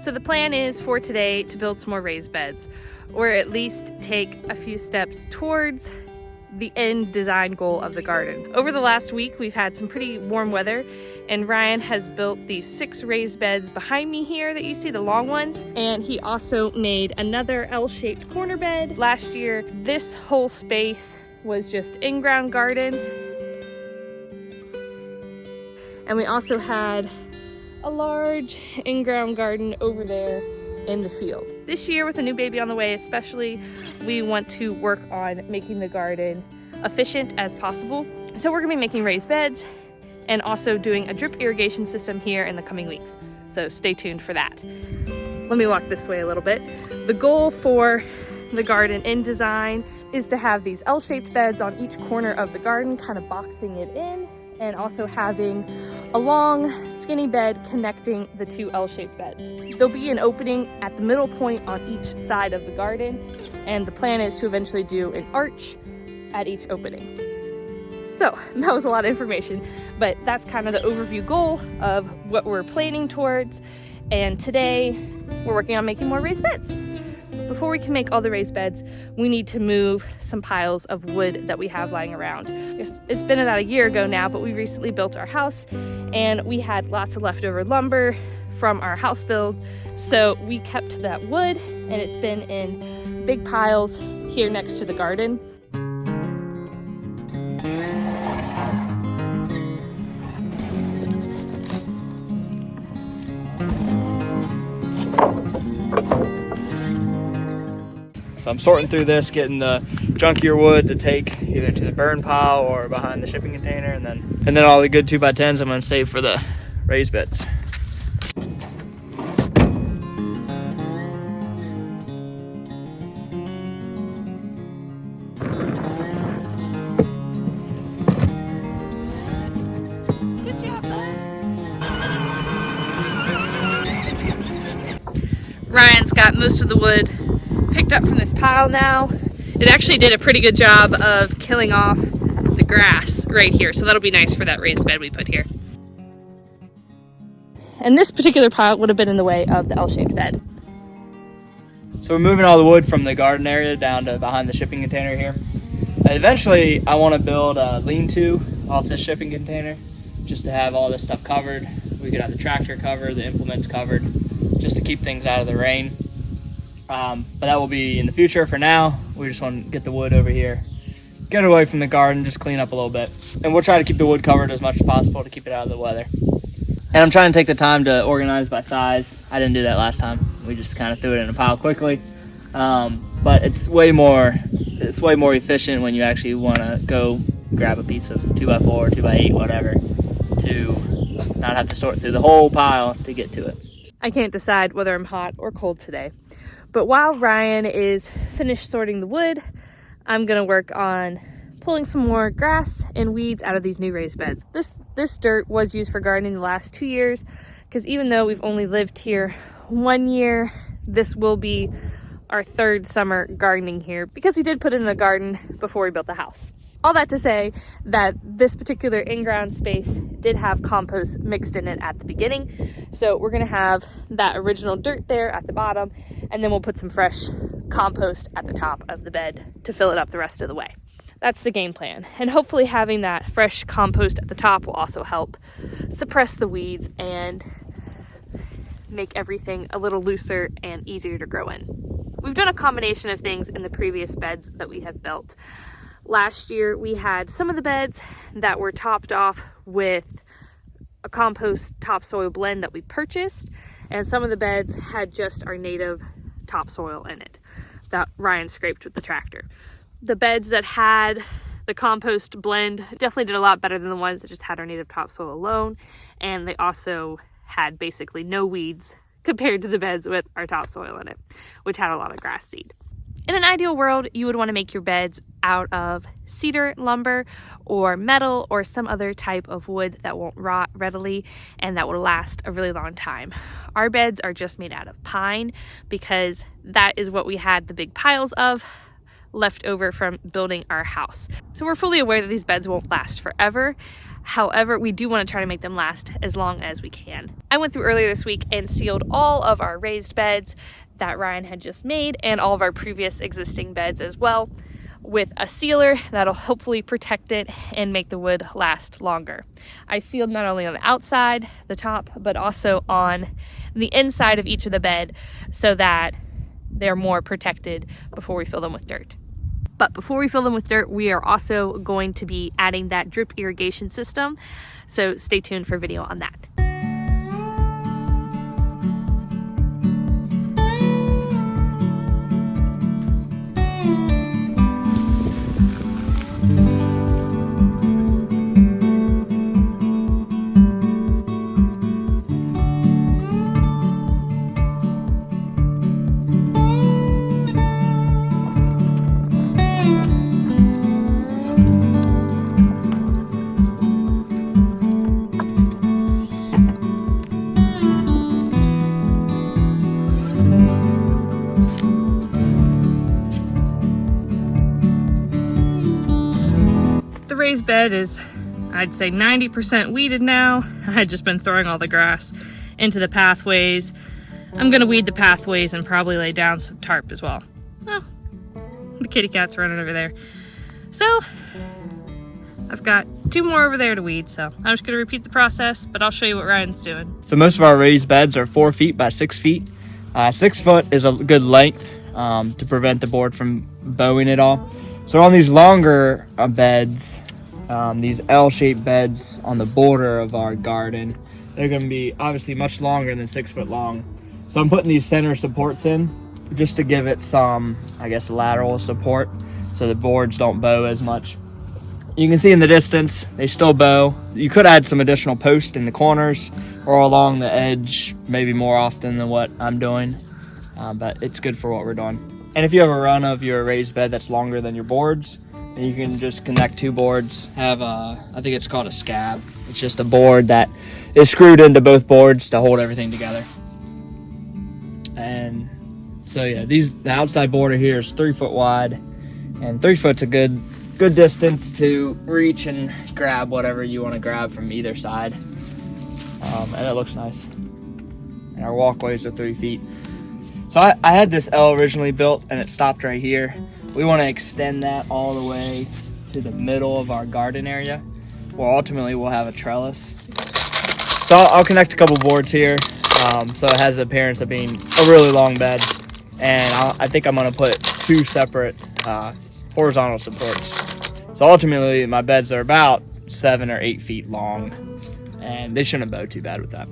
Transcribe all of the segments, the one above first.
So the plan is for today to build some more raised beds, or at least take a few steps towards the end design goal of the garden. Over the last week, we've had some pretty warm weather, and Ryan has built these 6 raised beds behind me here that you see, the long ones, and he also made another L-shaped corner bed. Last year, this whole space was just in-ground garden, and we also had a large in-ground garden over there in the field. This year, with a new baby on the way especially, we want to work on making the garden efficient as possible. So we're gonna be making raised beds and also doing a drip irrigation system here in the coming weeks. So stay tuned for that. Let me walk this way a little bit. The goal for the garden in design is to have these L-shaped beds on each corner of the garden, kind of boxing it in, and also having a long skinny bed connecting the 2 L-shaped beds. There'll be an opening at the middle point on each side of the garden, and the plan is to eventually do an arch at each opening. So that was a lot of information, but that's kind of the overview goal of what we're planning towards. And today we're working on making more raised beds. Before we can make all the raised beds, we need to move some piles of wood that we have lying around. It's been about a year ago now, but we recently built our house and we had lots of leftover lumber from our house build. So we kept that wood and it's been in big piles here next to the garden. So I'm sorting through this, getting the junkier wood to take either to the burn pile or behind the shipping container, and then all the good 2x10s I'm gonna save for the raised beds. Good job, bud. Ryan's got most of the wood picked up from this pile now. It actually did a pretty good job of killing off the grass right here, so that'll be nice for that raised bed we put here. And this particular pile would have been in the way of the L-shaped bed. So we're moving all the wood from the garden area down to behind the shipping container here. Eventually I want to build a lean-to off this shipping container just to have all this stuff covered. We could have the tractor covered, the implements covered, just to keep things out of the rain. But that will be in the future. For now, we just want to get the wood over here, get it away from the garden, just clean up a little bit. And we'll try to keep the wood covered as much as possible to keep it out of the weather. And I'm trying to take the time to organize by size. I didn't do that last time. We just kind of threw it in a pile quickly. But it's way more efficient when you actually want to go grab a piece of 2x4 or 2x8, whatever, to not have to sort through the whole pile to get to it. I can't decide whether I'm hot or cold today. But while Ryan is finished sorting the wood, I'm gonna work on pulling some more grass and weeds out of these new raised beds. This dirt was used for gardening the last 2 years, because even though we've only lived here 1 year, this will be our 3rd summer gardening here, because we did put it in a garden before we built the house. All that to say that this particular in-ground space did have compost mixed in it at the beginning. So we're gonna have that original dirt there at the bottom, and then we'll put some fresh compost at the top of the bed to fill it up the rest of the way. That's the game plan. And hopefully having that fresh compost at the top will also help suppress the weeds and make everything a little looser and easier to grow in. We've done a combination of things in the previous beds that we have built. Last year, we had some of the beds that were topped off with a compost topsoil blend that we purchased, and some of the beds had just our native topsoil in it that Ryan scraped with the tractor. The beds that had the compost blend definitely did a lot better than the ones that just had our native topsoil alone, and they also had basically no weeds compared to the beds with our topsoil in it, which had a lot of grass seed. In an ideal world, you would want to make your beds out of cedar lumber or metal or some other type of wood that won't rot readily and that will last a really long time. Our beds are just made out of pine because that is what we had the big piles of left over from building our house. So we're fully aware that these beds won't last forever. However, we do want to try to make them last as long as we can. I went through earlier this week and sealed all of our raised beds that Ryan had just made and all of our previous existing beds as well with a sealer that'll hopefully protect it and make the wood last longer. I sealed not only on the outside, the top, but also on the inside of each of the bed so that they're more protected before we fill them with dirt. But before we fill them with dirt, we are also going to be adding that drip irrigation system. So stay tuned for a video on that. The raised bed is, I'd say 90% weeded now. I've just been throwing all the grass into the pathways. I'm gonna weed the pathways and probably lay down some tarp as well. Oh, the kitty cat's running over there. So, I've got 2 more over there to weed, so I'm just gonna repeat the process, but I'll show you what Ryan's doing. So most of our raised beds are 4 feet by 6 feet. 6 foot is a good length to prevent the board from bowing at all. So on these longer beds, these L-shaped beds on the border of our garden, they're going to be obviously much longer than 6 foot long. So I'm putting these center supports in just to give it some, I guess, lateral support so the boards don't bow as much. You can see in the distance, they still bow. You could add some additional posts in the corners or along the edge, maybe more often than what I'm doing, but it's good for what we're doing. And if you have a run of your raised bed that's longer than your boards, then you can just connect 2 boards, have I think it's called a scab. It's just a board that is screwed into both boards to hold everything together. And so yeah, the outside border here is 3 foot wide, and 3 foot's a good distance to reach and grab whatever you want to grab from either side. And it looks nice. And our walkways are 3 feet. So I had this L originally built and it stopped right here. We want to extend that all the way to the middle of our garden area, where ultimately we'll have a trellis. So I'll connect a couple boards here, so it has the appearance of being a really long bed. And I think I'm going to put 2 separate horizontal supports. So ultimately my beds are about 7 or 8 feet long, and they shouldn't bow too bad with that.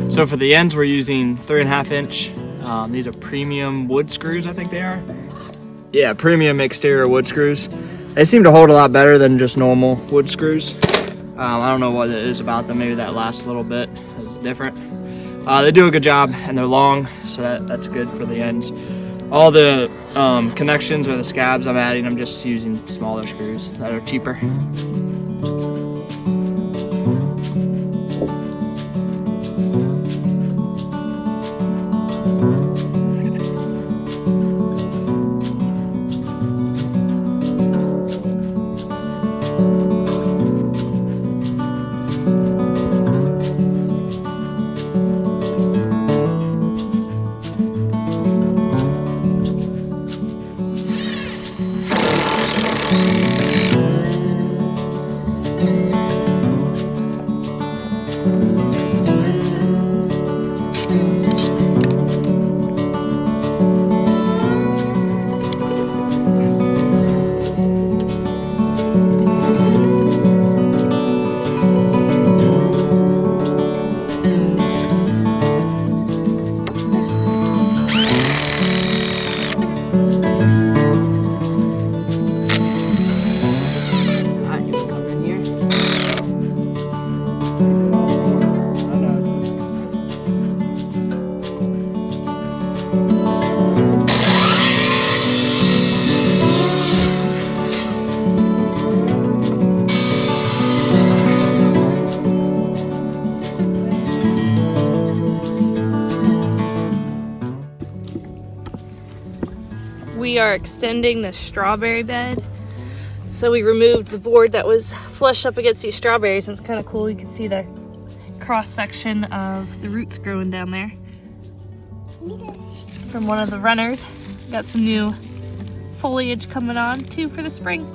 So for the ends, we're using 3.5 inch. These are premium wood screws, I think they are. Yeah, premium exterior wood screws. They seem to hold a lot better than just normal wood screws. I don't know what it is about them. Maybe that last little bit is different. They do a good job, and they're long, so that's good for the ends. All the connections or the scabs I'm adding, I'm just using smaller screws that are cheaper. we are extending the strawberry bed. So we removed the board that was flush up against these strawberries, and it's kind of cool. You can see the cross section of the roots growing down there from one of the runners. Got some new foliage coming on too for the spring.